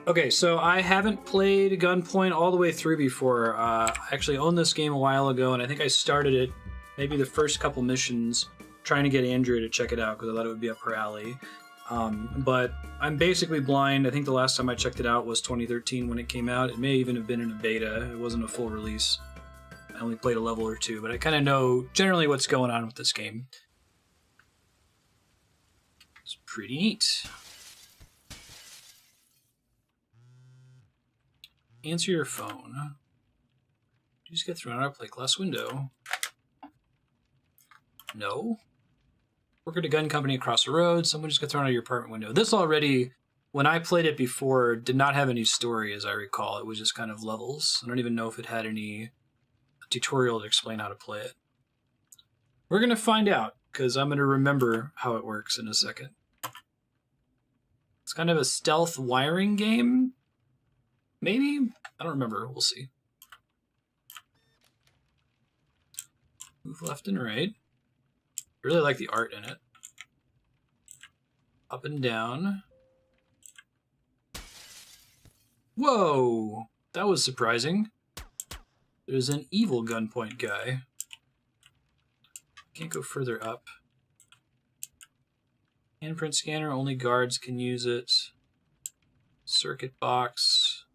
Okay, so I haven't played Gunpoint all the way through before. I actually owned this game a while ago, and I think I started it maybe the first couple missions trying to get Andrea to check it out because I thought it would be up her alley. But I'm basically blind. I think the last time I checked it out was 2013 when it came out. It may even have been in a beta. It wasn't a full release. I only played a level or two, but I kind of know generally what's going on with this game. It's pretty neat. Answer your phone. You just get thrown out of plate glass window. No. Work at a gun company across the road. Someone just got thrown out of your apartment window. This already, when I played it before, did not have any story, as I recall. It was just kind of levels. I don't even know if it had any tutorial to explain how to play it. We're going to find out, because I'm going to remember how it works in a second. It's kind of a stealth wiring game. Maybe? I don't remember. We'll see. Move left and right. I really like the art in it. Up and down. Whoa! That was surprising. There's an evil Gunpoint guy. Can't go further up. Handprint scanner, only guards can use it. Circuit box.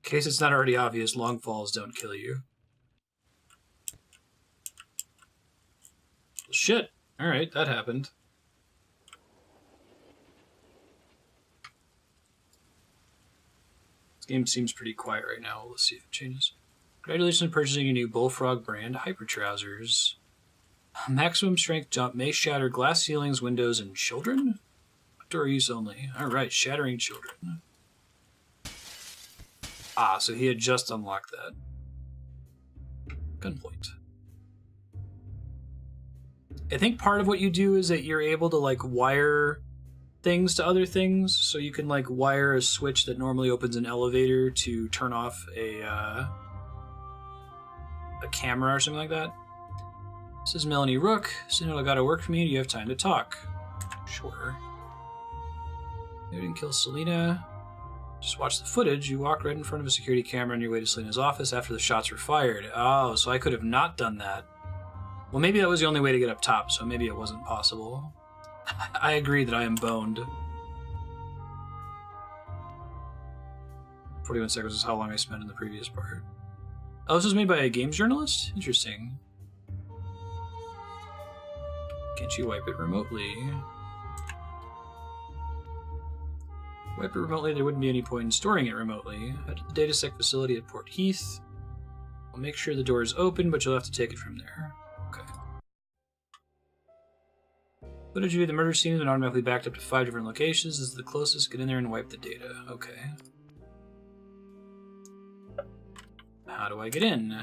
In case it's not already obvious, long falls don't kill you. Well, shit. Alright, that happened. This game seems pretty quiet right now. Let's see if it changes. Congratulations on purchasing a new Bullfrog brand Hyper Trousers. Maximum strength jump may shatter glass ceilings, windows, and children? Outdoor use only. Alright, shattering children. Ah, so he had just unlocked that. Gunpoint. I think part of what you do is that you're able to, like, wire things to other things. So you can, like, wire a switch that normally opens an elevator to turn off a camera or something like that. This is Melanie Rooke. Soon I gotta work for me. Do you have time to talk? Sure. You didn't kill Selena. Just watch the footage. You walked right in front of a security camera on your way to Selena's office after the shots were fired. Oh, so I could have not done that. Well, maybe that was the only way to get up top, so maybe it wasn't possible. I agree that I am boned. 41 seconds is how long I spent in the previous part. Oh, this was made by a games journalist? Interesting. Can't you wipe it remotely? Wipe it remotely, there wouldn't be any point in storing it remotely. Head to the DataSec facility at Port Heath. I'll make sure the door is open, but you'll have to take it from there. Okay. Footage of the murder scene has been automatically backed up to 5 different locations. This is the closest. Get in there and wipe the data. Okay. How do I get in?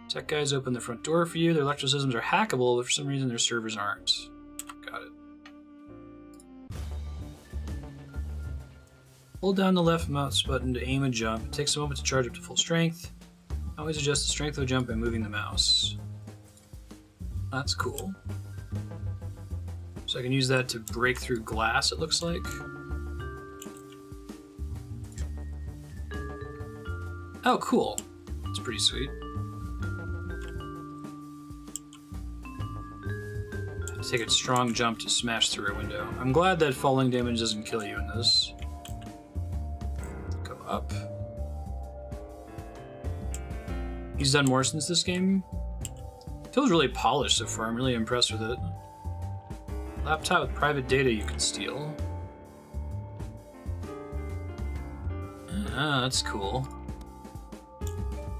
Tech guys open the front door for you. Their electrical systems are hackable, but for some reason their servers aren't. Got it. Hold down the left mouse button to aim a jump. It takes a moment to charge up to full strength. Always adjust the strength of the jump by moving the mouse. That's cool. So I can use that to break through glass, it looks like. Oh, cool. That's pretty sweet. Take a strong jump to smash through a window. I'm glad that falling damage doesn't kill you in this. Go up. He's done more since this game. Feels really polished so far. I'm really impressed with it. Laptop with private data you can steal. Ah, that's cool.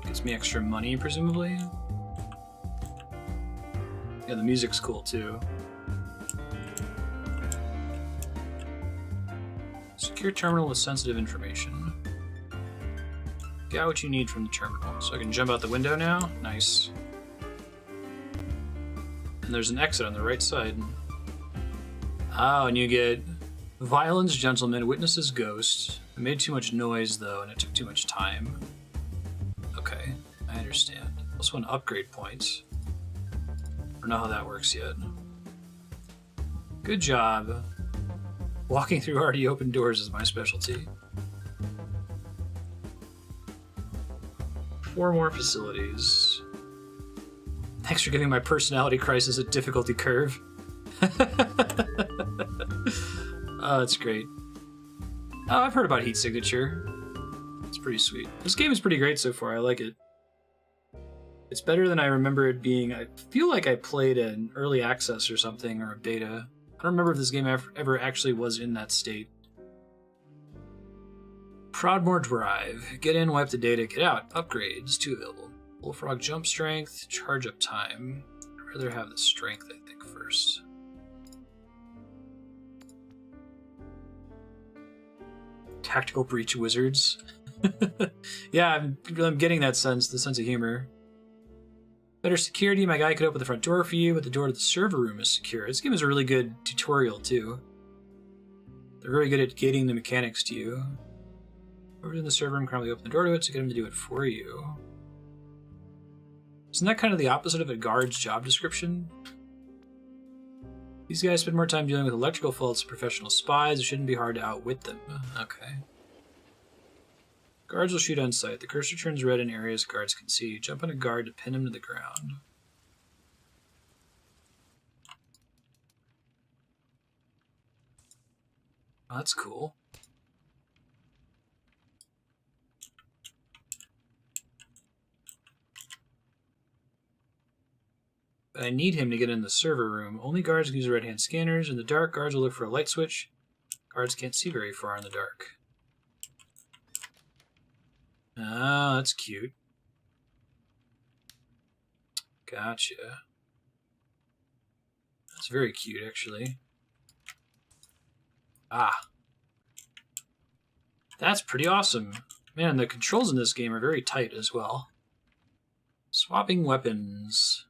Gets me extra money, presumably. Yeah, the music's cool too. Secure terminal with sensitive information. Got what you need from the terminal. So I can jump out the window now. Nice. And there's an exit on the right side. Oh, and you get Violence Gentleman, Witnesses Ghost. I made too much noise though, and it took too much time. Okay. I understand. Also an upgrade point. I don't know how that works yet. Good job. Walking through already open doors is my specialty. 4 more facilities. Thanks for giving my personality crisis a difficulty curve. Oh, that's great. Oh, I've heard about Heat Signature. It's pretty sweet. This game is pretty great so far. I like it. It's better than I remember it being. I feel like I played an early access or something, or a beta. I don't remember if this game ever actually was in that state. Proudmoore Drive. Get in, wipe the data, get out. Upgrades, 2 available. Bullfrog jump strength, charge up time. I'd rather have the strength, I think, first. Tactical breach wizards. Yeah, I'm getting that sense, the sense of humor. Better security, my guy could open the front door for you, but the door to the server room is secure. This game is a really good tutorial, too. They're very good at gating the mechanics to you. Over in the server room, currently open the door to it to get him to do it for you. Isn't that kind of the opposite of a guard's job description? These guys spend more time dealing with electrical faults than professional spies. It shouldn't be hard to outwit them. Okay. Guards will shoot on sight. The cursor turns red in areas guards can see. Jump on a guard to pin him to the ground. Oh, that's cool. But I need him to get in the server room. Only guards can use the right-hand scanners. In the dark, guards will look for a light switch. Guards can't see very far in the dark. Oh, that's cute. Gotcha. That's very cute, actually. Ah. That's pretty awesome. Man, the controls in this game are very tight as well. Swapping weapons.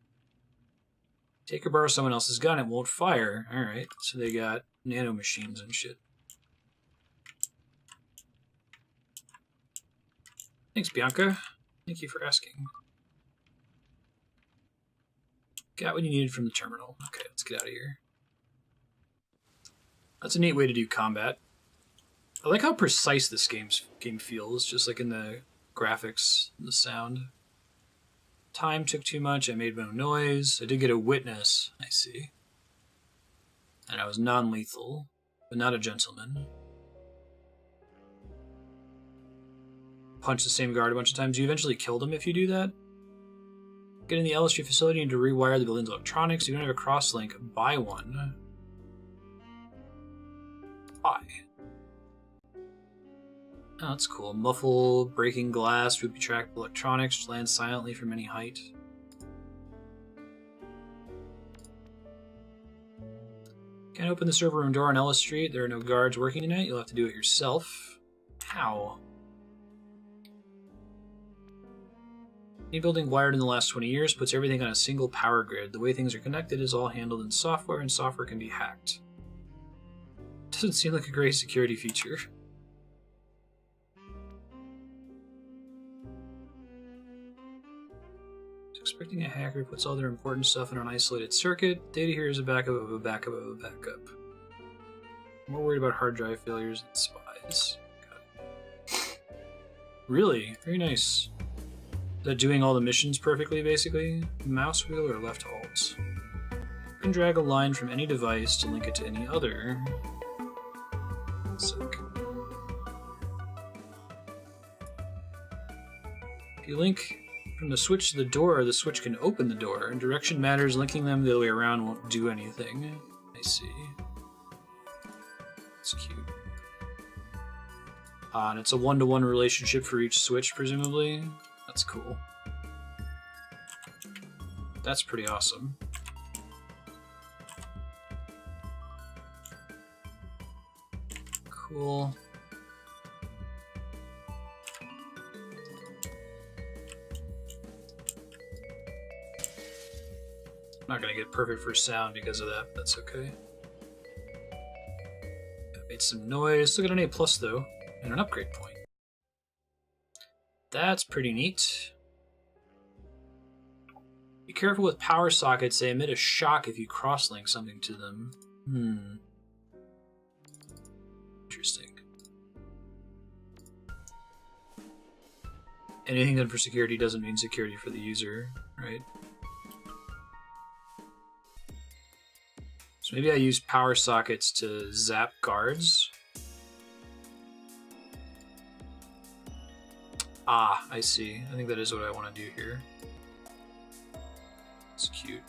Take or borrow someone else's gun, it won't fire. Alright, so they got nano machines and shit. Thanks, Bianca. Thank you for asking. Got what you needed from the terminal. Okay, let's get out of here. That's a neat way to do combat. I like how precise this game feels, just like in the graphics and the sound. Time took too much, I made no noise. I did get a witness, I see. And I was non-lethal, but not a gentleman. Punch the same guard a bunch of times. You eventually killed him if you do that. Get in the LSG facility, you need to rewire the building's electronics. You don't have a cross-link, buy one. Buy. Oh, that's cool. Muffle, breaking glass, booby track electronics, land silently from any height. Can't open the server room door on Ellis Street. There are no guards working tonight. You'll have to do it yourself. How? Any building wired in the last 20 years puts everything on a single power grid. The way things are connected is all handled in software, and software can be hacked. Doesn't seem like a great security feature. Expecting a hacker puts all their important stuff in an isolated circuit. Data here is a backup of a backup of a backup. I'm more worried about hard drive failures than spies. Got it. Really? Very nice. Is that doing all the missions perfectly, basically? Mouse wheel or left alt? You can drag a line from any device to link it to any other. Sick. If you link from the switch to the door, the switch can open the door, and direction matters. Linking them the other way around won't do anything. I see. It's cute. And it's a one-to-one relationship for each switch, presumably. That's cool. That's pretty awesome. Cool. I'm not gonna get perfect for sound because of that, but that's okay. Made some noise. Still got an A+ though, and an upgrade point. That's pretty neat. careful with power sockets. They emit a shock if you cross-link something to them. Interesting. Anything done for security doesn't mean security for the user, right? So maybe I use power sockets to zap guards. Ah, I see. I think that is what I want to do here. It's cute.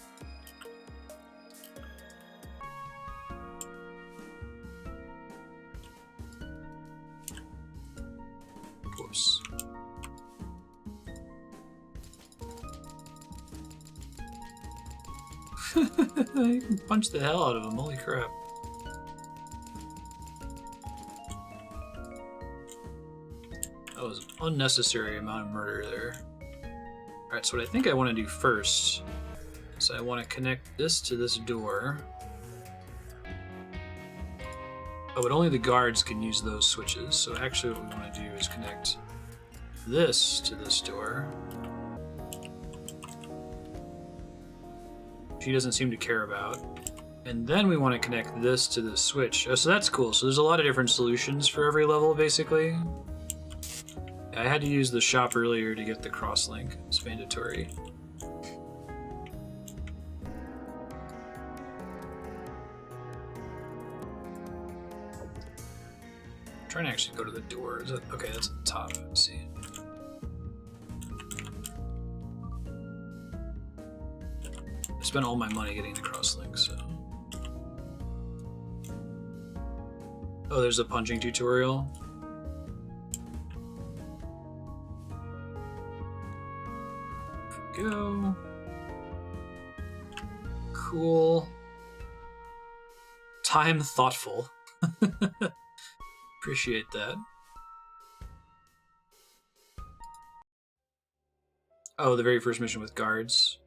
Whoops. You can punch the hell out of him, holy crap. That was an unnecessary amount of murder there. Alright, so what I think I want to do first is I want to connect this to this door. Oh, but only the guards can use those switches, so actually what we want to do is connect this to this door. She doesn't seem to care about. And then we want to connect this to this switch. Oh, so that's cool. So there's a lot of different solutions for every level, basically. I had to use the shop earlier to get the crosslink. It's mandatory. I'm trying to actually go to the door. Is that okay? That's at the top. Let's see. I spent all my money getting the crosslink, so. Oh, there's a punching tutorial. Go. Cool. Time thoughtful. Appreciate that. Oh, the very first mission with guards.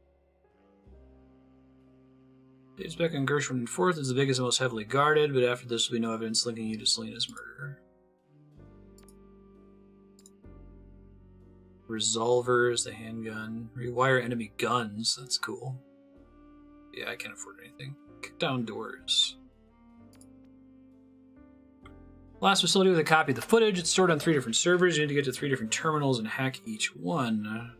Dates back on Gershwin 4th is the biggest and most heavily guarded, but after this will be no evidence linking you to Selena's murder. Resolvers, the handgun. Rewire enemy guns, that's cool. Yeah, I can't afford anything. Kick down doors. Last facility with a copy of the footage. It's stored on 3 different servers. You need to get to 3 different terminals and hack each one.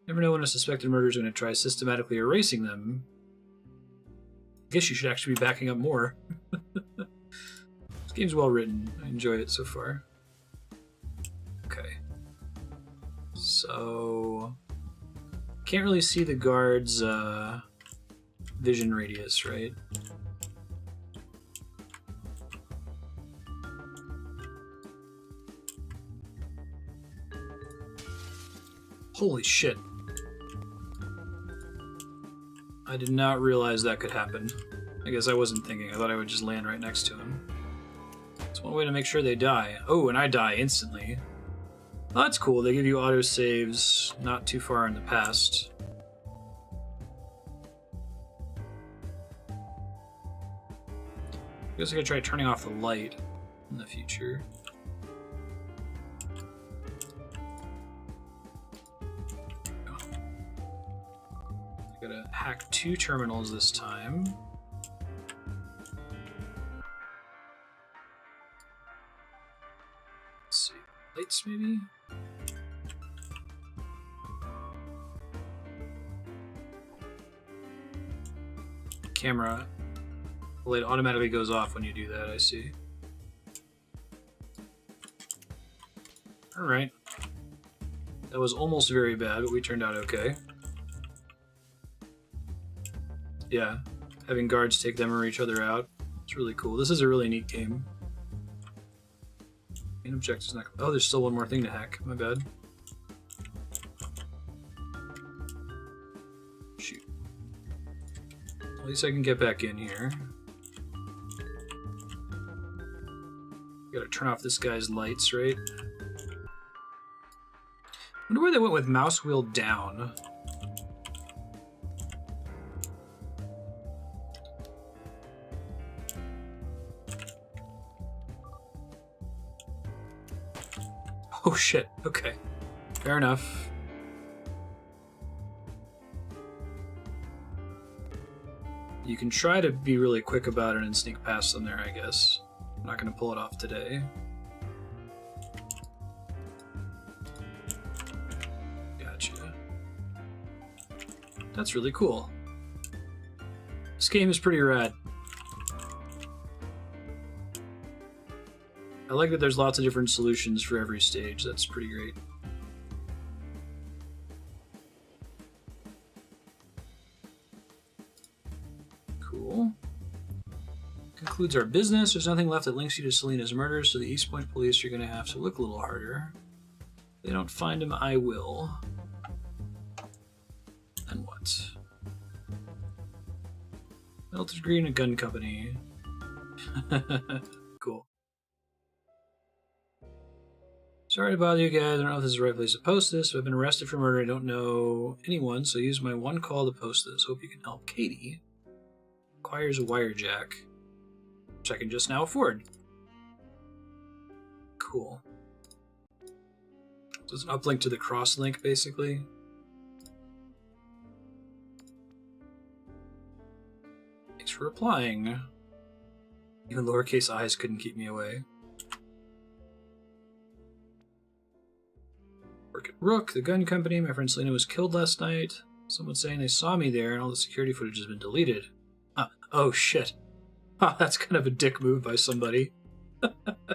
Never know when a suspected murderer is going to try systematically erasing them. I guess you should actually be backing up more. This game's well written. I enjoy it so far. Okay. So... can't really see the guard's vision radius, right? Holy shit. I did not realize that could happen. I guess I wasn't thinking. I thought I would just land right next to him. It's one way to make sure they die. Oh, and I die instantly. Oh, that's cool. They give you autosaves not too far in the past. I guess I could try turning off the light in the future. Gotta hack 2 terminals this time. Let's see. Lights, maybe? Camera. The light automatically goes off when you do that, I see. Alright. That was almost very bad, but we turned out okay. Yeah, having guards take them or each other out. It's really cool. This is a really neat game. Main objective's not... oh, there's still one more thing to hack. My bad. Shoot. At least I can get back in here. Gotta turn off this guy's lights, right? Wonder where they went with mouse wheel down. Oh shit, okay. Fair enough. You can try to be really quick about it and sneak past them there, I guess. I'm not going to pull it off today. Gotcha. That's really cool. This game is pretty rad. I like that there's lots of different solutions for every stage. That's pretty great. Cool. Concludes our business. There's nothing left that links you to Selena's murder, so the East Point police are going to have to look a little harder. If they don't find him, I will. And what? Melted degree in a gun company. Cool. Sorry to bother you guys. I don't know if this is the right place to post this, but I've been arrested for murder. I don't know anyone, so I use my one call to post this. Hope you can help. Katie acquires a wire jack, which I can just now afford. Cool. So it's an uplink to the cross-link, basically. Thanks for replying. Even lowercase i's couldn't keep me away. Work at Rooke, the gun company. My friend Selena was killed last night. Someone's saying they saw me there and all the security footage has been deleted. Oh shit. That's kind of a dick move by somebody. Wasn't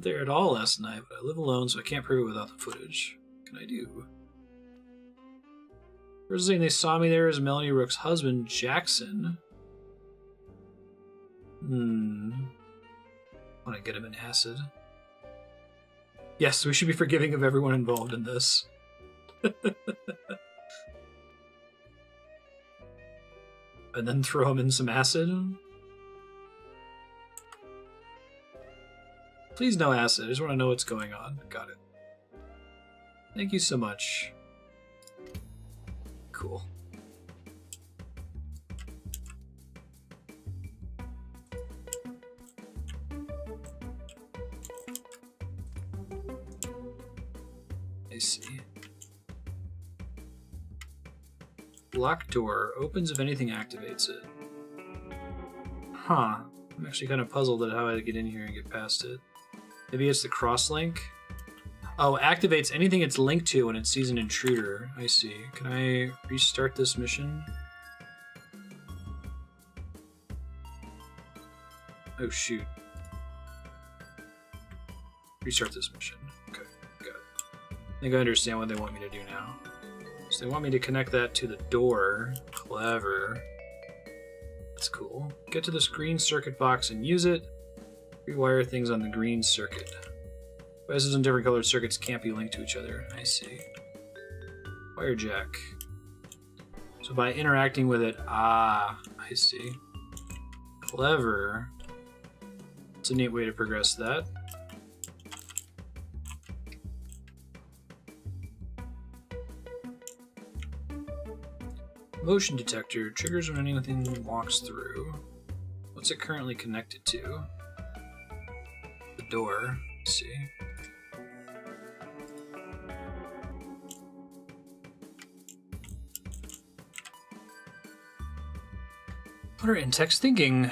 there at all last night, but I live alone, so I can't prove it without the footage. What can I do? The person saying they saw me there is Melanie Rooke's husband, Jackson. Want to get him in acid. Yes, we should be forgiving of everyone involved in this. And then throw him in some acid? Please no acid, I just want to know what's going on. Got it. Thank you so much. Cool. I see. Locked door. Opens if anything activates it. Huh. I'm actually kind of puzzled at how I get in here and get past it. Maybe it's the cross-link? Oh, activates anything it's linked to when it sees an intruder. I see. Can I restart this mission? Oh, shoot. Restart this mission. Okay, got it. I think I understand what they want me to do now. So they want me to connect that to the door. Clever. That's cool. Get to this green circuit box and use it. Rewire things on the green circuit. Devices in different colored circuits can't be linked to each other. I see. Wire jack. So by interacting with it, I see. Clever. It's a neat way to progress that. Motion detector triggers when anything walks through. What's it currently connected to? The door. Let's see. What are Intex thinking?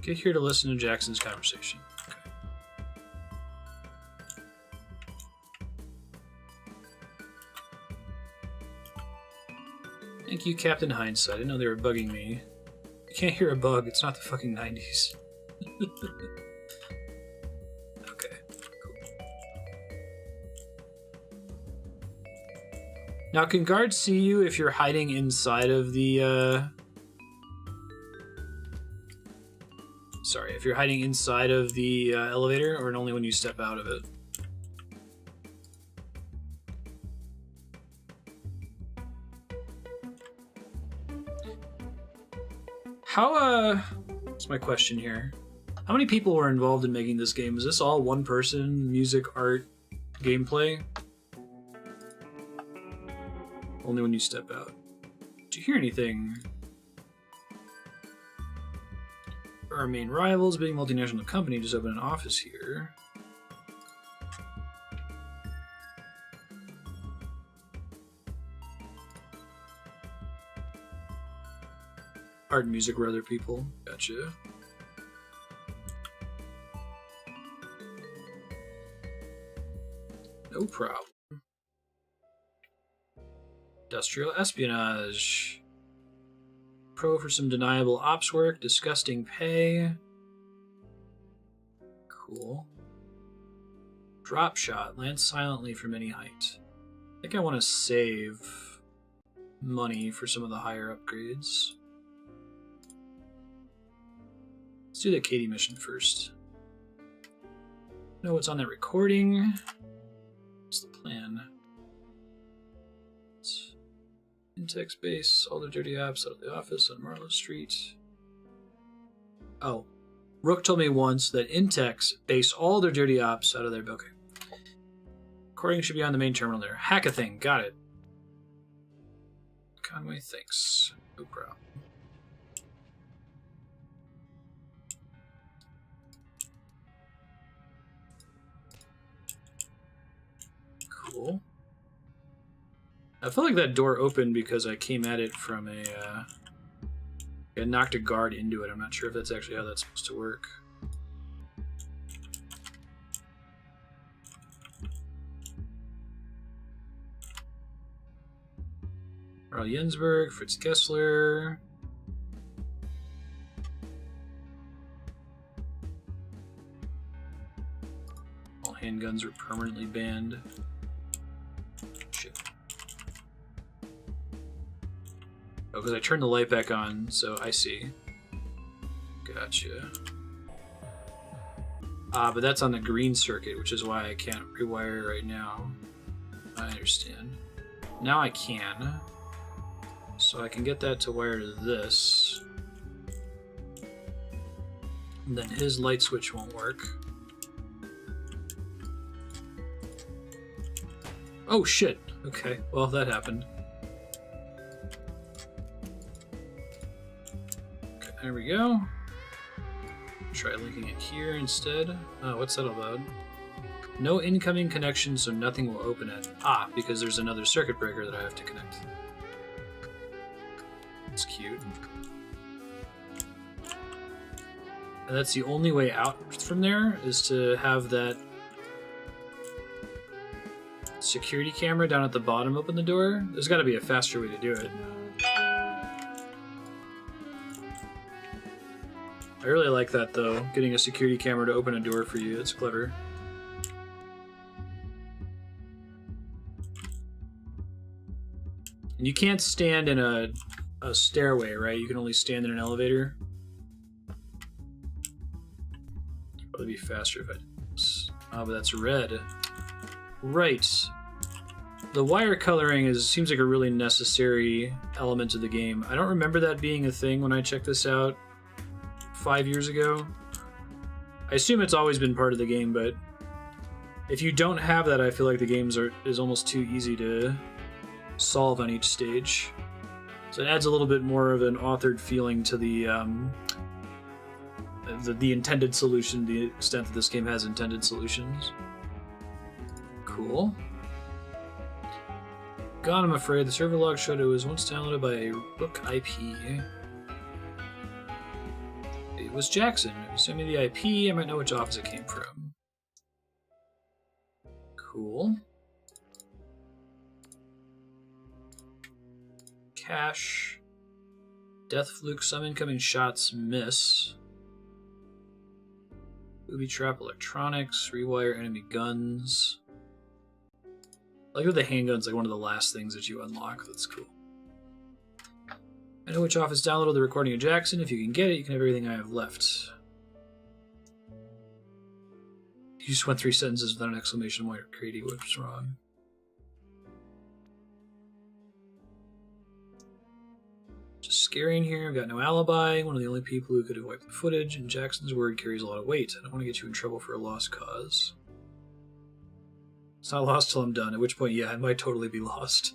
Get here to listen to Jackson's conversation. Okay. Thank you, Captain Hindsight. I didn't know they were bugging me. You can't hear a bug. It's not the fucking 90s. Okay, cool. Now, can guards see you if you're hiding inside of the, Sorry, if you're hiding inside of the elevator, or only when you step out of it? How, what's my question here? How many people were involved in making this game? Is this all one person, music, art, gameplay? Only when you step out. Did you hear anything? our main rivals, big multinational company, just opened an office here. Art and music were other people. Gotcha. No problem. Industrial espionage. Pro for some deniable ops work. Disgusting pay. Cool. Drop shot. Land silently from any height. I think I want to save money for some of the higher upgrades. Let's do the Katie mission first. Know what's on that recording. What's the plan? Intex base, all the dirty apps out of the office on Marlowe Street. Oh, Rooke told me once that Intex base all their dirty ops out of their... Okay. Recording should be on the main terminal there. Hack a thing, got it. Conway, thanks. No problem. Cool. I feel like that door opened because I came at it from a... I knocked a guard into it. I'm not sure if that's actually how that's supposed to work. Earl Jensberg, Fritz Gessler. All handguns are permanently banned. Shit. Oh, because I turned the light back on, so I see. Gotcha. But that's on the green circuit, which is why I can't rewire right now. I understand. Now I can. So I can get that to wire to this. And then his light switch won't work. Oh shit! Okay, well that happened. Okay, there we go. Try linking it here instead. Oh, what's that about? No incoming connection, so nothing will open it. Ah, because there's another circuit breaker that I have to connect. That's cute. And that's the only way out from there, is to have that security camera down at the bottom open the door. There's got to be a faster way to do it. I really like that, though, getting a security camera to open a door for you. It's clever. And you can't stand in a stairway, right? You can only stand in an elevator. It'd probably be faster if I did this. Oh, but that's red. Right. The wire coloring seems like a really necessary element of the game. I don't remember that being a thing when I checked this out 5 years ago. I assume it's always been part of the game, but if you don't have that, I feel like the games is almost too easy to solve on each stage. So it adds a little bit more of an authored feeling to the intended solution, the extent that this game has intended solutions. Cool. God, I'm afraid the server log showed it was once downloaded by a Rooke IP. It was Jackson. If you send me the IP, I might know which office it came from. Cool. Cache. Death fluke, some incoming shots miss. Booby trap electronics, rewire enemy guns. I like that the handgun's like one of the last things that you unlock. That's cool. I know which office downloaded the recording of Jackson. If you can get it, you can have everything I have left. You just went 3 sentences without an exclamation point or Grady. What's wrong? Just scary in here. I've got no alibi. One of the only people who could have wiped the footage, and Jackson's word carries a lot of weight. I don't want to get you in trouble for a lost cause. It's not lost till I'm done, at which point, yeah, I might totally be lost.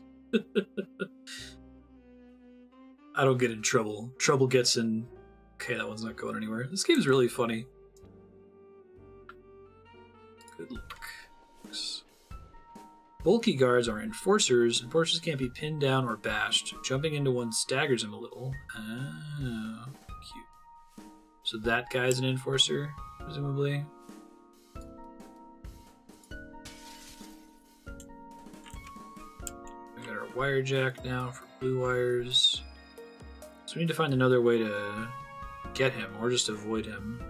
I don't get in trouble. Trouble gets in Okay, that one's not going anywhere. This game's really funny. Good luck. Bulky guards are enforcers. Enforcers can't be pinned down or bashed. Jumping into one staggers him a little. Oh, cute. So that guy's an enforcer, presumably. We got our wire jack now for blue wires. So we need to find another way to get him, or just avoid him.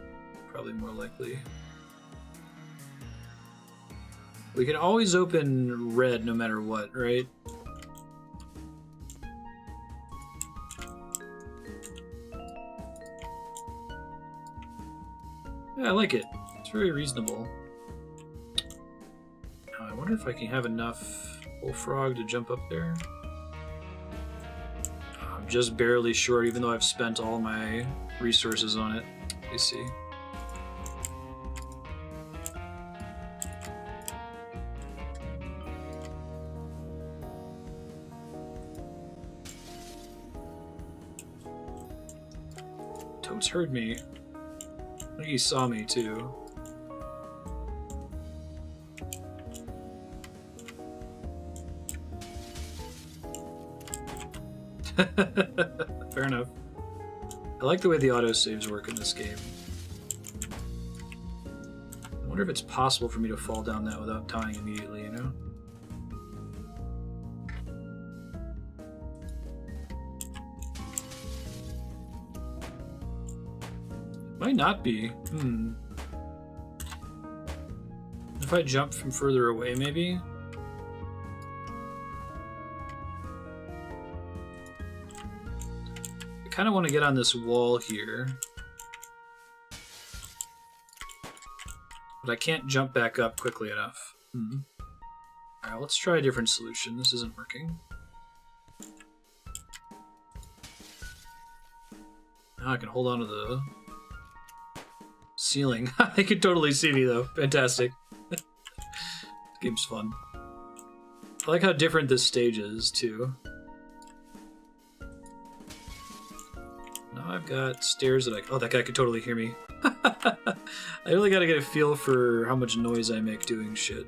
Probably more likely. We can always open red no matter what, right? Yeah, I like it. It's very reasonable. I wonder if I can have enough bullfrog to jump up there. I'm just barely short, even though I've spent all my resources on it. You see. Toads heard me. I think he saw me too. Fair enough. I like the way the autosaves work in this game. I wonder if it's possible for me to fall down that without dying immediately, you know? Might not be. If I jump from further away, maybe? I kind of want to get on this wall here. But I can't jump back up quickly enough. Alright, let's try a different solution. This isn't working. Now I can hold on to the ceiling. They could totally see me though. Fantastic. This game's fun. I like how different this stage is too. Now I've got stairs that oh, that guy could totally hear me. I really gotta get a feel for how much noise I make doing shit.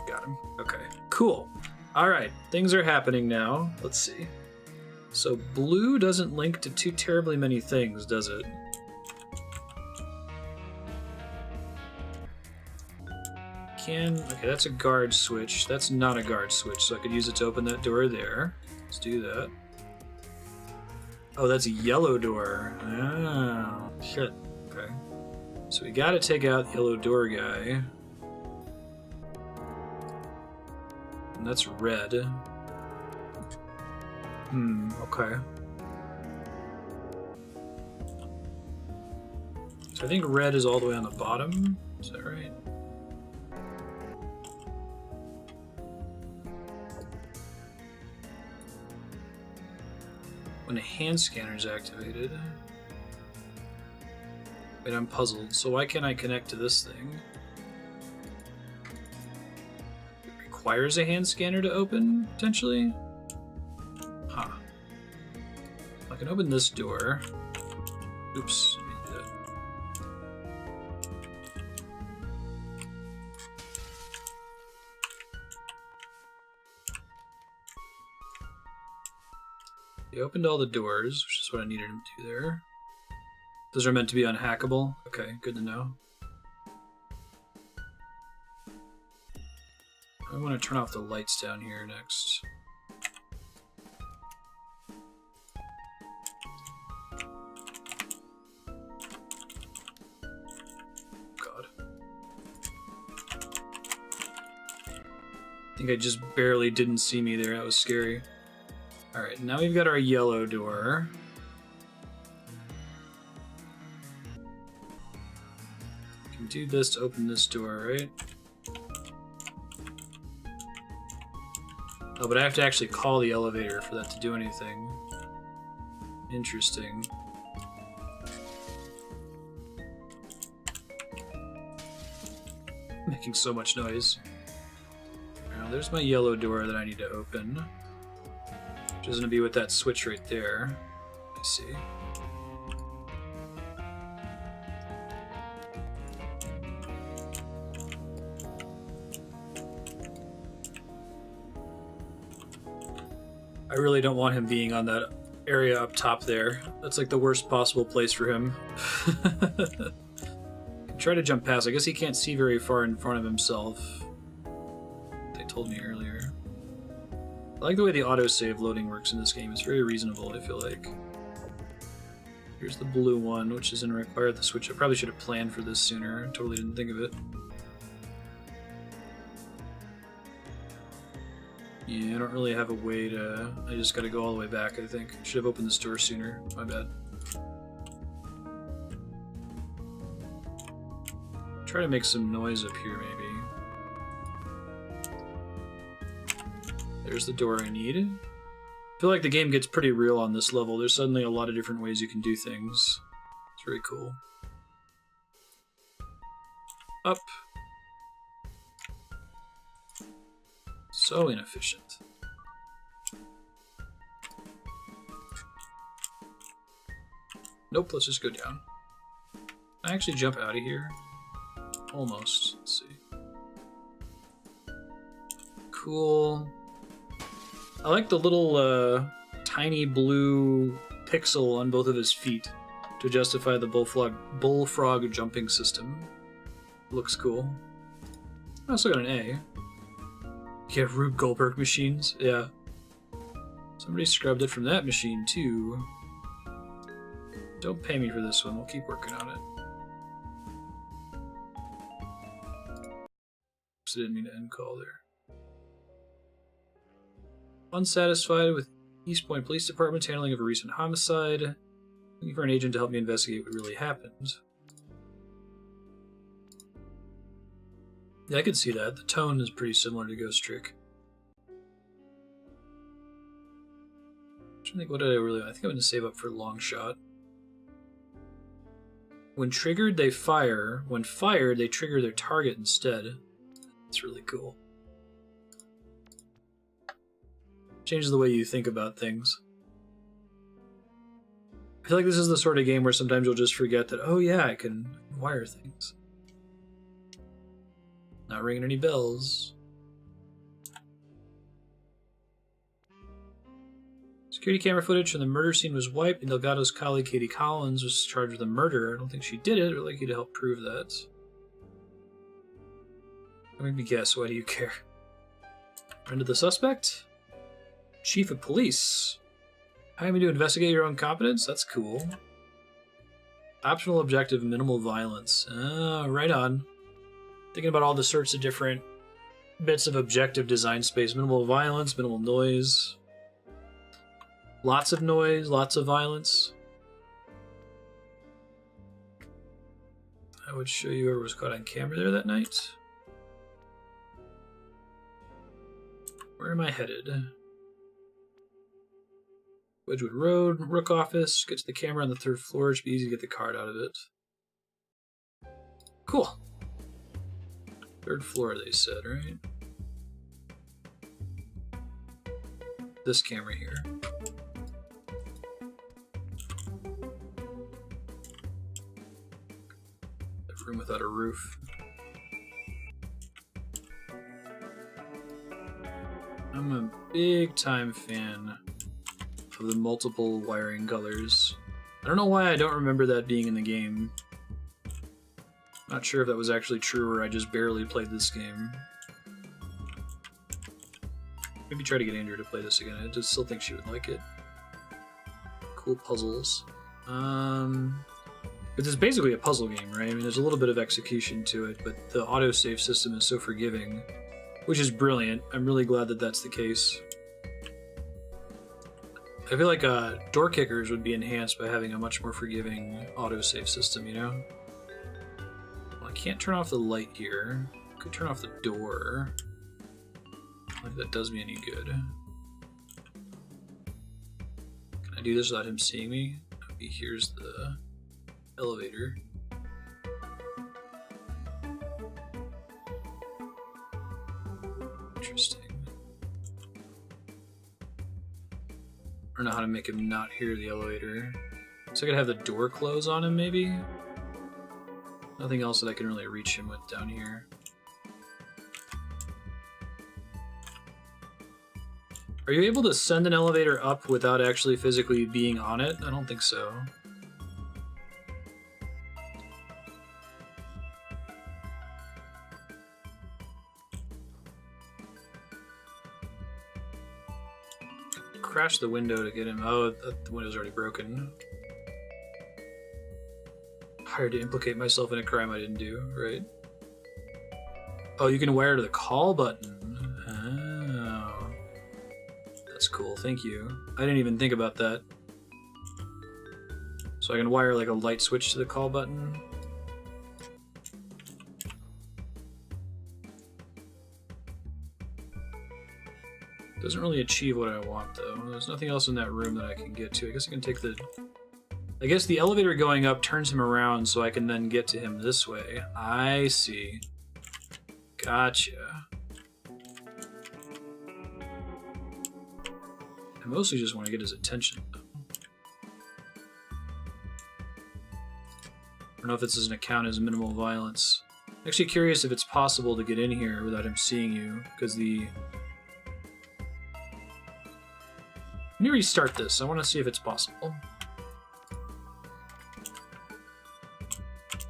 Got him. Okay. Cool. Alright, things are happening now. Let's see. So blue doesn't link to too terribly many things, does it? Okay, that's a guard switch. That's not a guard switch, so I could use it to open that door there. Let's do that. Oh, that's a yellow door. Oh, shit. Okay. So we gotta take out the yellow door guy. And that's red. Okay. So I think red is all the way on the bottom. Is that right? When a hand scanner is activated. Wait, I'm puzzled. So why can't I connect to this thing? It requires a hand scanner to open, potentially? Huh. I can open this door. Oops. Let me do that. He opened all the doors, which is what I needed him to do there. Those are meant to be unhackable? Okay, good to know. I want to turn off the lights down here next. God. I think I just barely didn't see me there. That was scary. Alright, now we've got our yellow door. We can do this to open this door, right? Oh, but I have to actually call the elevator for that to do anything. Interesting. Making so much noise. Now, there's my yellow door that I need to open. Which is going to be with that switch right there. Let's see. I really don't want him being on that area up top there. That's like the worst possible place for him. Try to jump past. I guess he can't see very far in front of himself. They told me earlier. I like the way the autosave loading works in this game. It's very reasonable, I feel like. Here's the blue one, which doesn't require the switch. I probably should have planned for this sooner. I totally didn't think of it. Yeah, I don't really have a way to... I just gotta go all the way back, I think. Should have opened this door sooner. My bad. Try to make some noise up here, maybe. There's the door I need. I feel like the game gets pretty real on this level. There's suddenly a lot of different ways you can do things. It's very cool. Up. So inefficient. Nope, let's just go down. Can I actually jump out of here? Almost. Let's see. Cool. I like the little tiny blue pixel on both of his feet to justify the bullfrog jumping system. Looks cool. I also got an A. Yeah, Rube Goldberg machines. Yeah. Somebody scrubbed it from that machine, too. Don't pay me for this one. We'll keep working on it. Oops, I didn't mean to end call there. Unsatisfied with East Point Police Department's handling of a recent homicide. Looking for an agent to help me investigate what really happened. Yeah, I could see that. The tone is pretty similar to Ghost Trick. I'm trying to think, what did I really... I think I'm going to save up for Long Shot. When triggered, they fire. When fired, they trigger their target instead. That's really cool. Changes the way you think about things. I feel like this is the sort of game where sometimes you'll just forget that, oh yeah, I can wire things. Not ringing any bells. Security camera footage from the murder scene was wiped, and Delgado's colleague Katie Collins was charged with the murder. I don't think she did it. I'd like you to help prove that. Let me guess. Why do you care? Friend of the suspect? Chief of police. Hiring me to investigate your own competence? That's cool. Optional objective, minimal violence. Right on. Thinking about all the sorts of different bits of objective design space. Minimal violence, minimal noise. Lots of noise, lots of violence. I would show you whoever was caught on camera there that night. Where am I headed? Wedgwood Road, Rooke office. Get to the camera on the 3rd floor. It should be easy to get the card out of it. Cool. 3rd floor, they said, right? This camera here. A room without a roof. I'm a big time fan of the multiple wiring colors. I don't know why I don't remember that being in the game. Not sure if that was actually true or I just barely played this game. Maybe try to get Andrew to play this again. I just still think she would like it. Cool puzzles. But it's basically a puzzle game, right? I mean, there's a little bit of execution to it, but the autosave system is so forgiving, which is brilliant. I'm really glad that that's the case. I feel like door kickers would be enhanced by having a much more forgiving autosave system, you know? Well, I can't turn off the light here. I could turn off the door. I don't think that does me any good. Can I do this without him seeing me? Maybe here's the elevator. Interesting. I don't know how to make him not hear the elevator. So I could have the door close on him, maybe? Nothing else that I can really reach him with down here. Are you able to send an elevator up without actually physically being on it? I don't think so. Crash the window to get him. Oh, the window's already broken. Hired to implicate myself in a crime I didn't do, right? Oh, you can wire to the call button. Oh. That's cool, thank you. I didn't even think about that. So I can wire like a light switch to the call button. Doesn't really achieve what I want, though. There's nothing else in that room that I can get to. I guess I can take the... I guess the elevator going up turns him around so I can then get to him this way. I see. Gotcha. I mostly just want to get his attention, though. I don't know if this doesn't count as minimal violence. I'm actually curious if it's possible to get in here without him seeing you, because the... Let me restart this. I want to see if it's possible.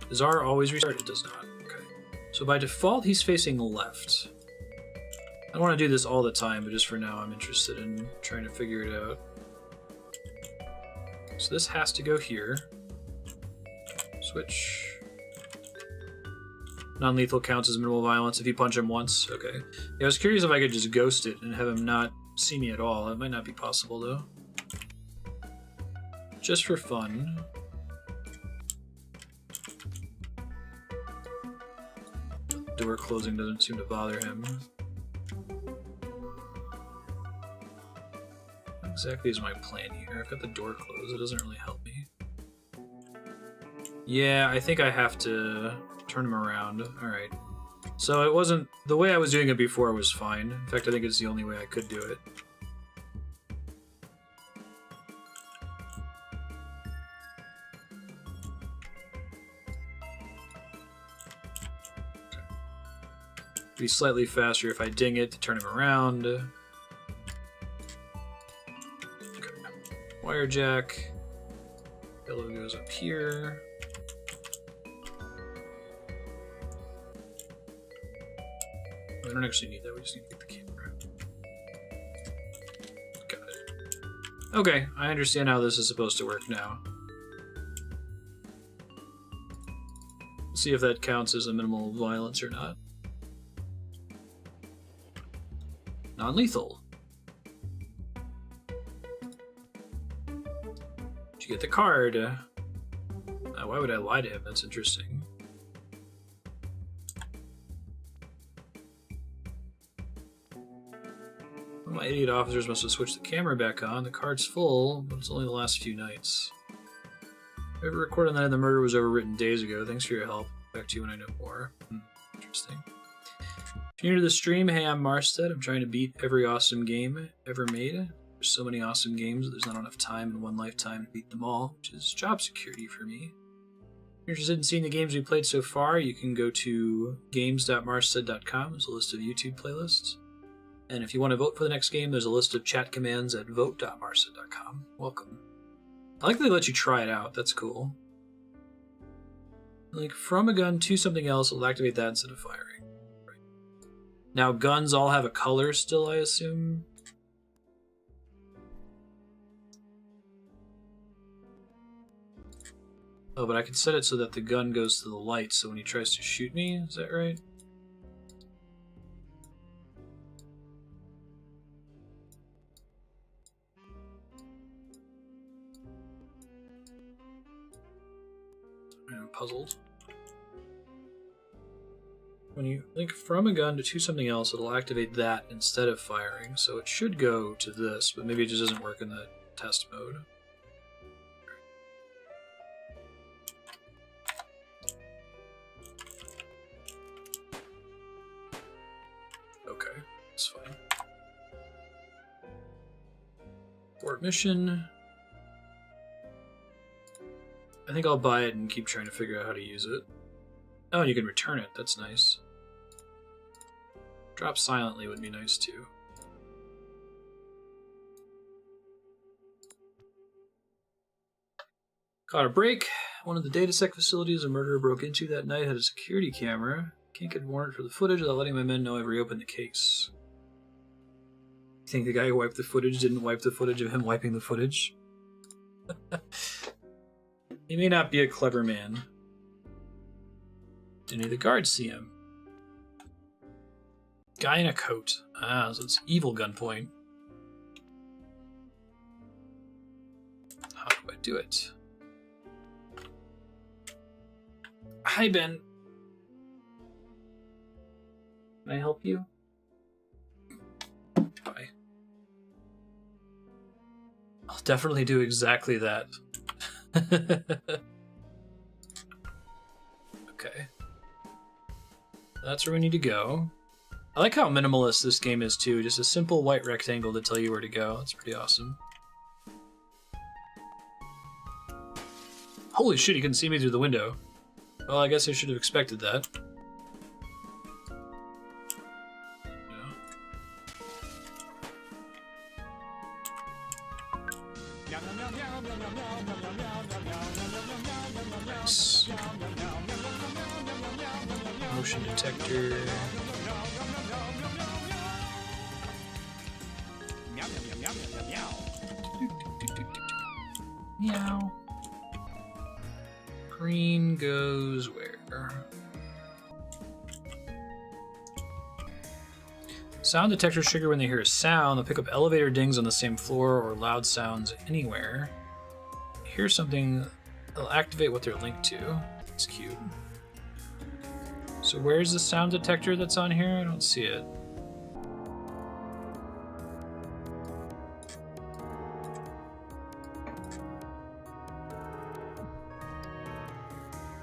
Does R always restart? It does not. Okay. So by default, he's facing left. I don't want to do this all the time, but just for now, I'm interested in trying to figure it out. So this has to go here. Switch. Non-lethal counts as minimal violence if you punch him once. Okay. Yeah, I was curious if I could just ghost it and have him not see me at all. That might not be possible, though. Just for fun. Door closing doesn't seem to bother him. What exactly is my plan here? I've got the door closed. It doesn't really help me. Yeah, I think I have to turn him around. Alright. So it wasn't... The way I was doing it before was fine. In fact, I think it's the only way I could do it. Be slightly faster if I ding it to turn him around. Okay. Wire jack. Yellow goes up here. I don't actually need that, we just need to get the camera. Got it. Okay, I understand how this is supposed to work now. Let's see if that counts as a minimal violence or not. Non-lethal. Did you get the card? Why would I lie to him? That's interesting. My idiot officers must have switched the camera back on. The card's full, but it's only the last few nights. Whoever recorded that the murder was overwritten days ago. Thanks for your help. Back to you when I know more. Interesting. If you're new to the stream, hey, I'm Marstead. I'm trying to beat every awesome game ever made. There's so many awesome games that there's not enough time in one lifetime to beat them all, which is job security for me. If you're interested in seeing the games we played so far, you can go to games.marstead.com. There's a list of YouTube playlists. And if you want to vote for the next game, there's a list of chat commands at vote.marstead.com. Welcome. I like that they let you try it out. That's cool. Like, from a gun to something else, it'll activate that instead of firing. Now, guns all have a color still, I assume? Oh, but I can set it so that the gun goes to the light, so when he tries to shoot me, is that right? I'm puzzled. When you link from a gun to something else, it'll activate that instead of firing, so it should go to this, but maybe it just doesn't work in the test mode. Okay, it's fine. Short mission. I think I'll buy it and keep trying to figure out how to use it. Oh, you can return it. That's nice. Drop silently would be nice too. Caught a break. One of the DataSec facilities a murderer broke into that night had a security camera. Can't get a warrant for the footage without letting my men know I've reopened the case. You think the guy who wiped the footage didn't wipe the footage of him wiping the footage? He may not be a clever man. Did any of the guards see him? Guy in a coat. Ah, so it's evil Gunpoint. How do I do it? Hi, Ben. Can I help you? Bye. I'll definitely do exactly that. Okay. That's where we need to go. I like how minimalist this game is too. Just a simple white rectangle to tell you where to go. That's pretty awesome. Holy shit, he couldn't see me through the window. Well, I guess I should have expected that. Nice. Motion detector. Meow. Green goes where? Sound detectors trigger when they hear a sound. They'll pick up elevator dings on the same floor or loud sounds anywhere. Hear something, they'll activate what they're linked to. It's cute. So where's the sound detector that's on here? I don't see it.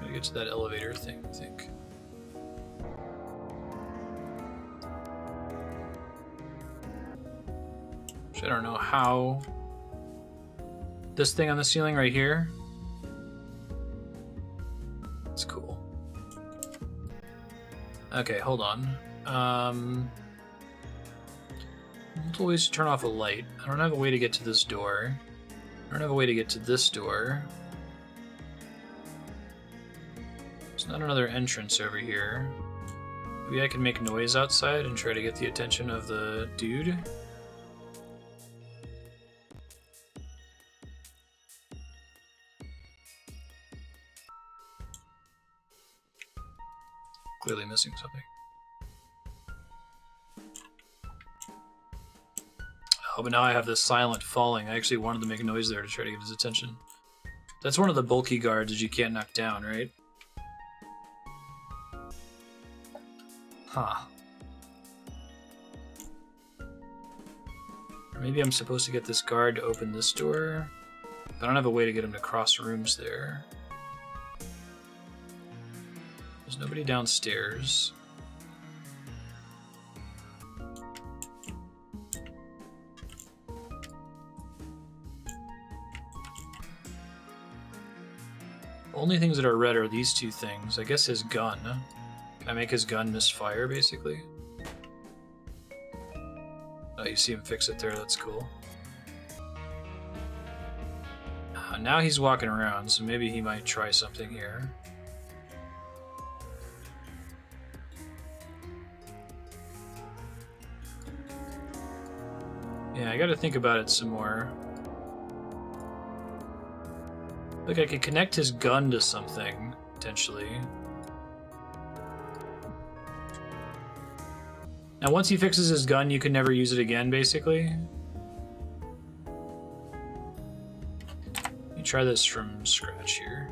Gotta get to that elevator thing, I think. Which I don't know how. This thing on the ceiling right here. It's cool. Okay, hold on. Multiple ways to turn off a light. I don't have a way to get to this door. I don't have a way to get to this door. There's not another entrance over here. Maybe I can make noise outside and try to get the attention of the dude. Clearly missing something. Oh, but now I have this silent falling. I actually wanted to make a noise there to try to get his attention. That's one of the bulky guards that you can't knock down, right? Huh. Or maybe I'm supposed to get this guard to open this door, but I don't have a way to get him to cross rooms there. There's nobody downstairs. Only things that are red are these two things. I guess his gun. Can I make his gun misfire, basically? Oh, you see him fix it there, that's cool. Now he's walking around, so maybe he might try something here. Yeah, I gotta think about it some more. Like I could connect his gun to something, potentially. Now once he fixes his gun, you can never use it again, basically. Let me try this from scratch here.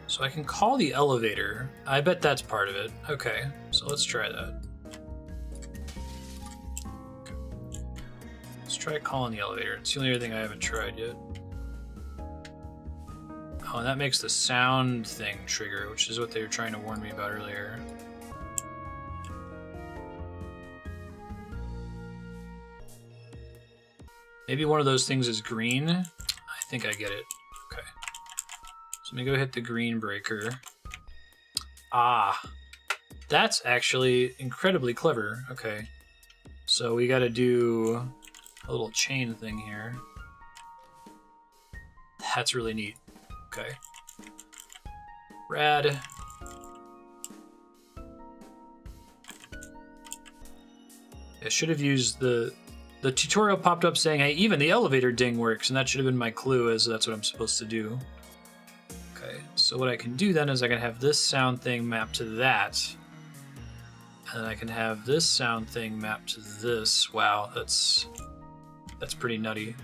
So I can call the elevator. I bet that's part of it. Okay, so let's try that. Okay. Let's try calling the elevator. It's the only other thing I haven't tried yet. Oh, and that makes the sound thing trigger, which is what they were trying to warn me about earlier. Maybe one of those things is green. I think I get it. Okay. So let me go hit the green breaker. Ah. That's actually incredibly clever. Okay. So we gotta do a little chain thing here. That's really neat. Okay. Rad. I should have used the tutorial popped up saying, hey, even the elevator ding works, and that should have been my clue, as that's what I'm supposed to do. Okay, so what I can do then is I can have this sound thing mapped to that. And I can have this sound thing mapped to this. Wow, that's pretty nutty.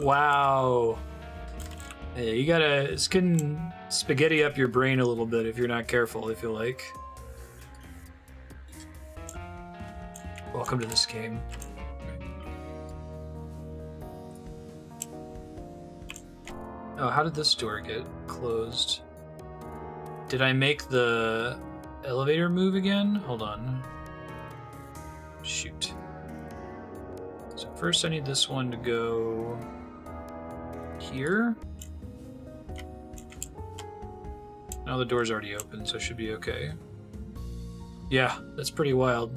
Wow. Hey, you gotta, it's can spaghetti up your brain a little bit if you're not careful, I feel like. Welcome to this game. Oh, how did this door get closed? Did I make the elevator move again? Hold on. Shoot. So first I need this one to go here. Now the door's already open, so it should be okay. Yeah, that's pretty wild.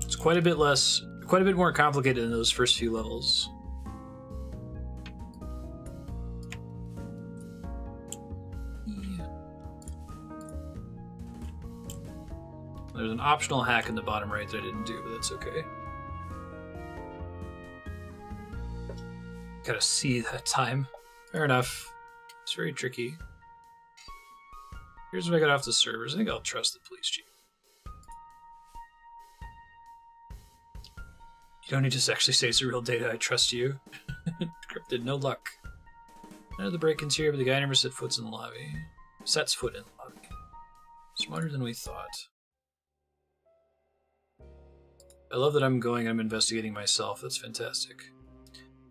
It's quite a bit more complicated than those first few levels. There's an optional hack in the bottom right that I didn't do, but that's okay. Gotta see that time. Fair enough. It's very tricky. Here's what I got off the servers. I think I'll trust the police chief. You don't need to actually say it's the real data. I trust you. Encrypted, no luck. None of the break-ins here, but the guy never sets foot in the lobby. Sets foot in the lobby. Smarter than we thought. I love that I'm investigating myself. That's fantastic.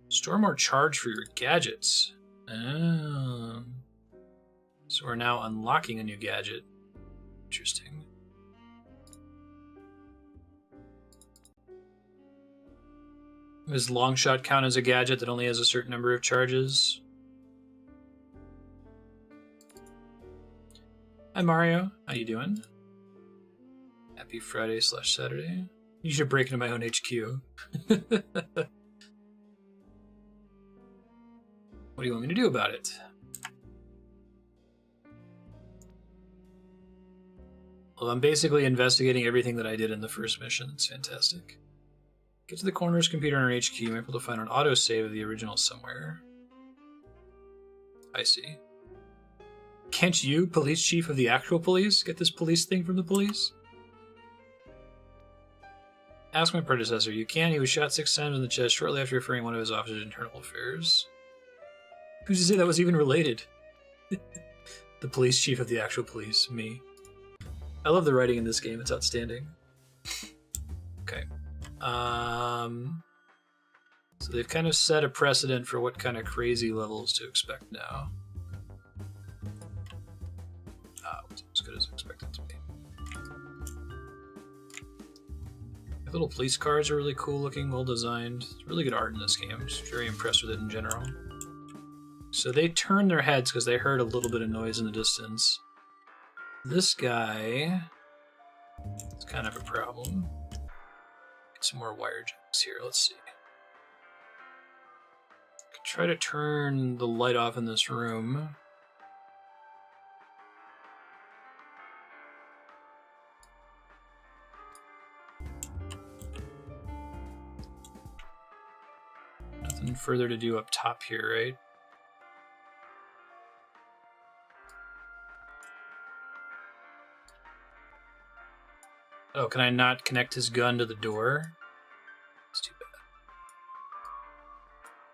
Store more charge for your gadgets. Oh. So we're now unlocking a new gadget. Interesting. Does Longshot count as a gadget that only has a certain number of charges? Hi Mario, how you doing? Happy Friday/Saturday. You should break into my own HQ. What do you want me to do about it? Well, I'm basically investigating everything that I did in the first mission. It's fantastic. Get to the coroner's computer in our HQ. You might be able to find an autosave of the original somewhere. I see. Can't you, police chief of the actual police, get this police thing from the police? Ask my predecessor. You can. He was shot 6 times in the chest shortly after referring one of his officers to internal affairs. Who's to say that was even related? The police chief of the actual police. Me. I love the writing in this game. It's outstanding. Okay. So they've kind of set a precedent for what kind of crazy levels to expect now. It wasn't as good as expected to be. The little police cars are really cool looking, well designed. It's really good art in this game. I'm just very impressed with it in general. So they turned their heads because they heard a little bit of noise in the distance. This guy is kind of a problem. Get some more wire jacks here. Let's see. Could try to turn the light off in this room. Nothing further to do up top here, right? Oh, can I not connect his gun to the door? That's too bad.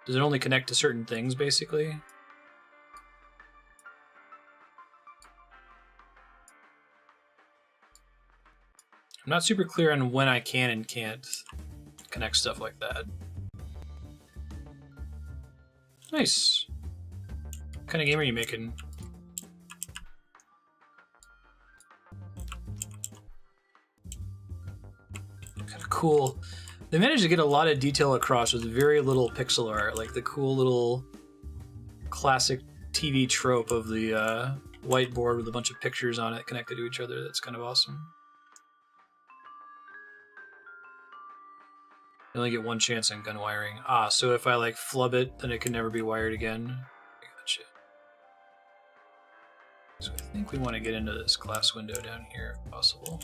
Does it only connect to certain things, basically? I'm not super clear on when I can and can't connect stuff like that. Nice. What kind of game are you making? Kind of cool. They managed to get a lot of detail across with very little pixel art, like the cool little classic TV trope of the whiteboard with a bunch of pictures on it connected to each other. That's kind of awesome. You only get one chance on gun wiring. Ah, so if I like flub it, then it can never be wired again. Gotcha. So I think we want to get into this glass window down here if possible.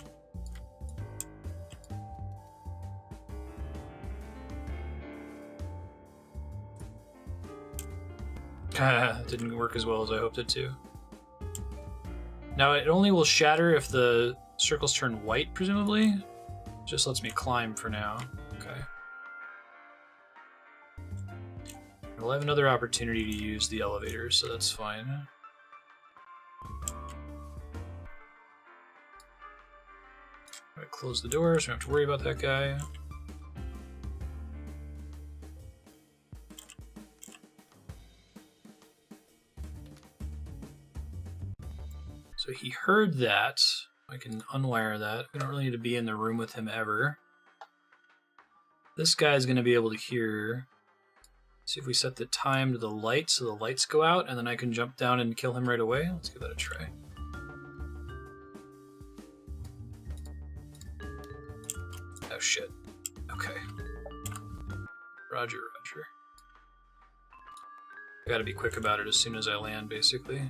Didn't work as well as I hoped it to. Now it only will shatter if the circles turn white, presumably. Just lets me climb for now. Okay. We'll have another opportunity to use the elevator, so that's fine. Right, close the door, so we don't have to worry about that guy. So he heard that. I can unwire that. We don't really need to be in the room with him ever. This guy's going to be able to hear. See if we set the time to the light so the lights go out, and then I can jump down and kill him right away. Let's give that a try. Oh shit. Okay. Roger, roger. I gotta be quick about it as soon as I land, basically.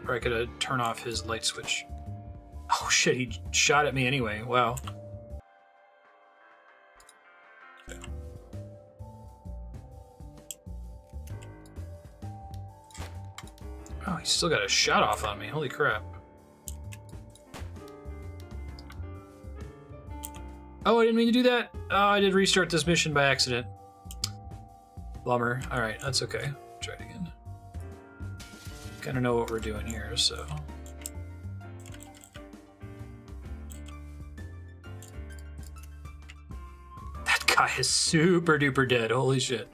Or I could turn off his light switch. Oh shit, he shot at me anyway. Wow. Okay. Oh, he still got a shot off on me. Holy crap. Oh, I didn't mean to do that. Oh, I did restart this mission by accident. Bummer. Alright, that's okay. Try it again. Kind of know what we're doing here, so... That guy is super duper dead. Holy shit.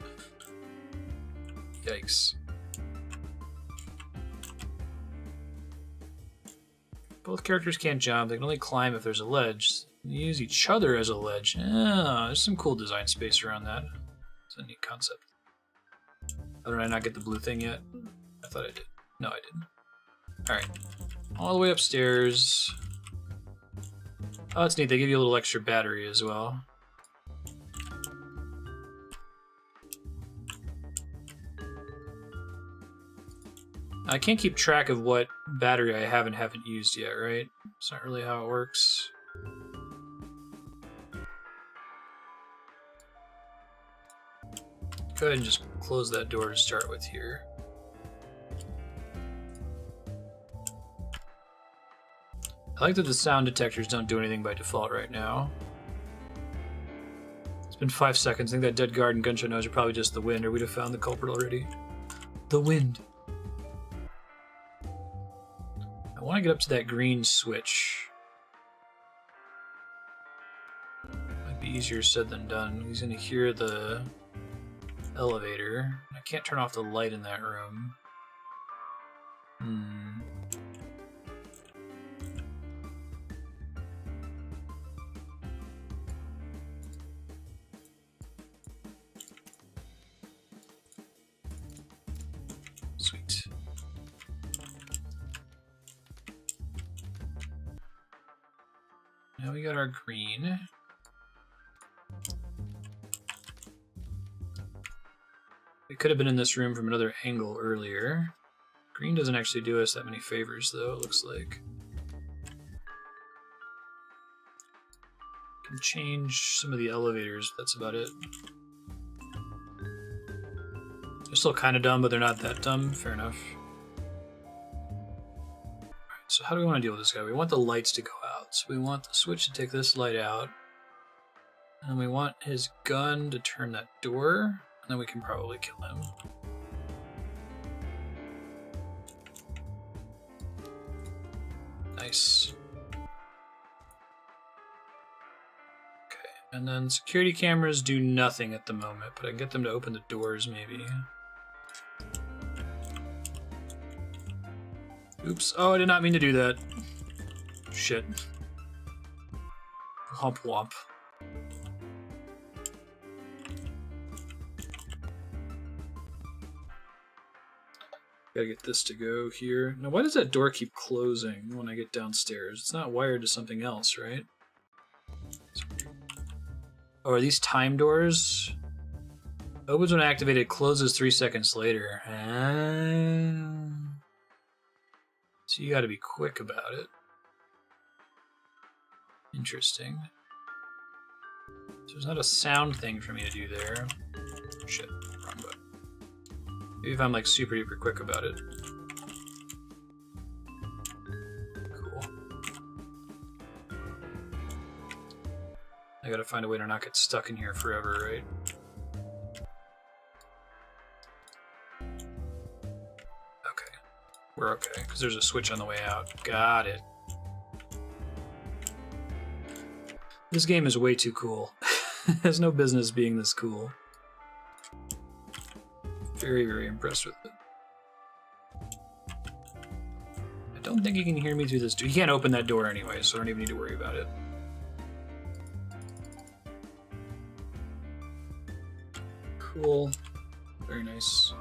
Yikes. Both characters can't jump. They can only climb if there's a ledge. They use each other as a ledge. Yeah, there's some cool design space around that. It's a neat concept. Oh, did I not get the blue thing yet? I thought I did. No, I didn't. Alright. All the way upstairs. Oh, that's neat. They give you a little extra battery as well. I can't keep track of what battery I haven't used yet, right? It's not really how it works. Go ahead and just close that door to start with here. I like that the sound detectors don't do anything by default right now. It's been 5 seconds. I think that dead guard and gunshot noise are probably just the wind, or we'd have found the culprit already. The wind. I want to get up to that green switch. Might be easier said than done. He's going to hear the elevator. I can't turn off the light in that room. Sweet. Now we got our green. We could have been in this room from another angle earlier. Green doesn't actually do us that many favors, though, it looks like. Can change some of the elevators, that's about it. They're still kind of dumb, but they're not that dumb. Fair enough. Alright, so how do we want to deal with this guy? We want the lights to go out. So we want the switch to take this light out. And we want his gun to turn that door. And then we can probably kill him. Nice. Okay, And then security cameras do nothing at the moment, but I can get them to open the doors maybe. Oops. Oh, I did not mean to do that. Shit. Womp womp. Gotta get this to go here. Now, why does that door keep closing when I get downstairs? It's not wired to something else, right? Oh, are these time doors? Opens when activated, closes 3 seconds later. So you gotta be quick about it. Interesting. So there's not a sound thing for me to do there. Shit, wrong button. Maybe if I'm like super duper quick about it. Cool. I gotta find a way to not get stuck in here forever, right? Okay. We're okay, because there's a switch on the way out. Got it. This game is way too cool. It has no business being this cool. Very, very impressed with it. I don't think he can hear me through this door. He can't open that door anyway, so I don't even need to worry about it. Cool. Very nice.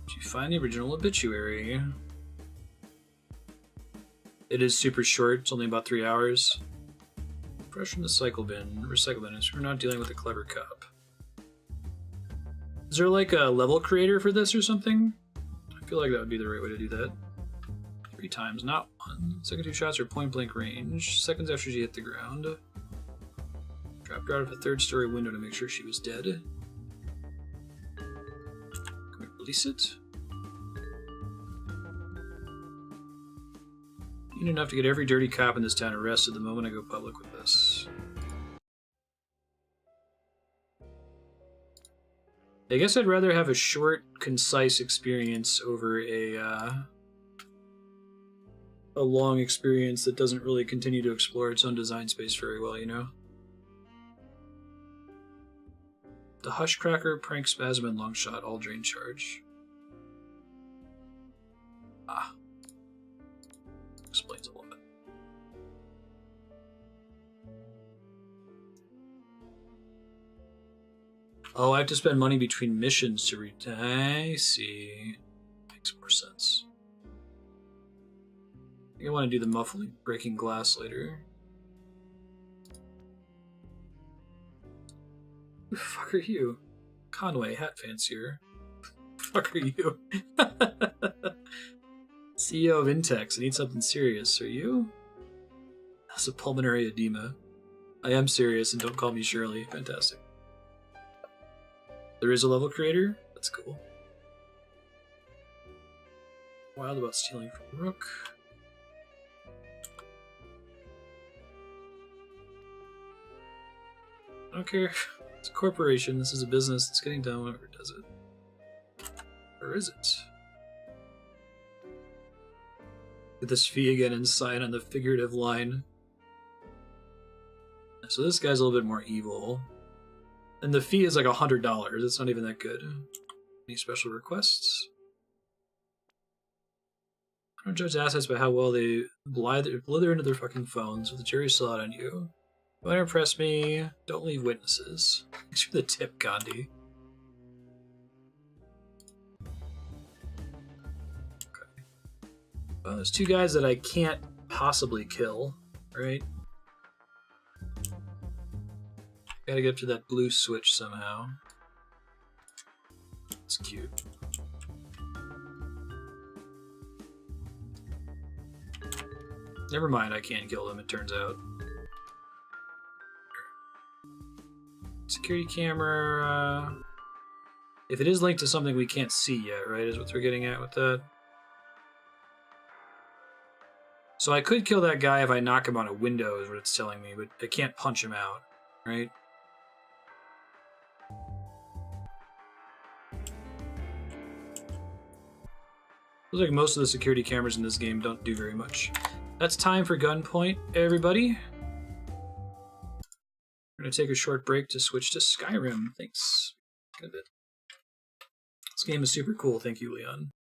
Did you find the original obituary? It is super short. It's only about 3 hours. Fresh from the recycle bin is we're not dealing with a clever cop. Is there like a level creator for this or something? I feel like that would be the right way to do that. 3 times, not 1. Second 2 shots are point blank range. Seconds after she hit the ground. Dropped her out of a 3rd story window to make sure she was dead. Can we release it? Enough to get every dirty cop in this town arrested the moment I go public with this. I guess I'd rather have a short, concise experience over a long experience that doesn't really continue to explore its own design space very well, you know? The Hushcracker, Prank Spasm, and Longshot all drain charge. Ah. Explains a lot. Oh, I have to spend money between missions to read. I see. Makes more sense. I think I want to do the muffling, breaking glass later. Who the fuck are you? Conway, hat fancier. Fuck are you? CEO of Intex. I need something serious. Are you? That's a pulmonary edema. I am serious, and don't call me Shirley. Fantastic. There is a level creator? That's cool. Wild about stealing from Rooke. I don't care. It's a corporation. This is a business. It's getting done whenever it does it. Or is it? Get this fee again and sign on the figurative line. So this guy's a little bit more evil. And the fee is like $100. It's not even that good. Any special requests? I don't judge assets by how well they blither into their fucking phones with the jury's still out on you. Don't impress me. Don't leave witnesses. Thanks for the tip, Gandhi. Well, there's 2 guys that I can't possibly kill, right? Gotta get up to that blue switch somehow. It's cute. Never mind, I can't kill them, it turns out. Security camera. If it is linked to something we can't see yet, right, is what we're getting at with that. So I could kill that guy if I knock him on a window, is what it's telling me, but I can't punch him out, right? Looks like most of the security cameras in this game don't do very much. That's time for Gunpoint, everybody. We're going to take a short break to switch to Skyrim. Thanks. This game is super cool. Thank you, Leon.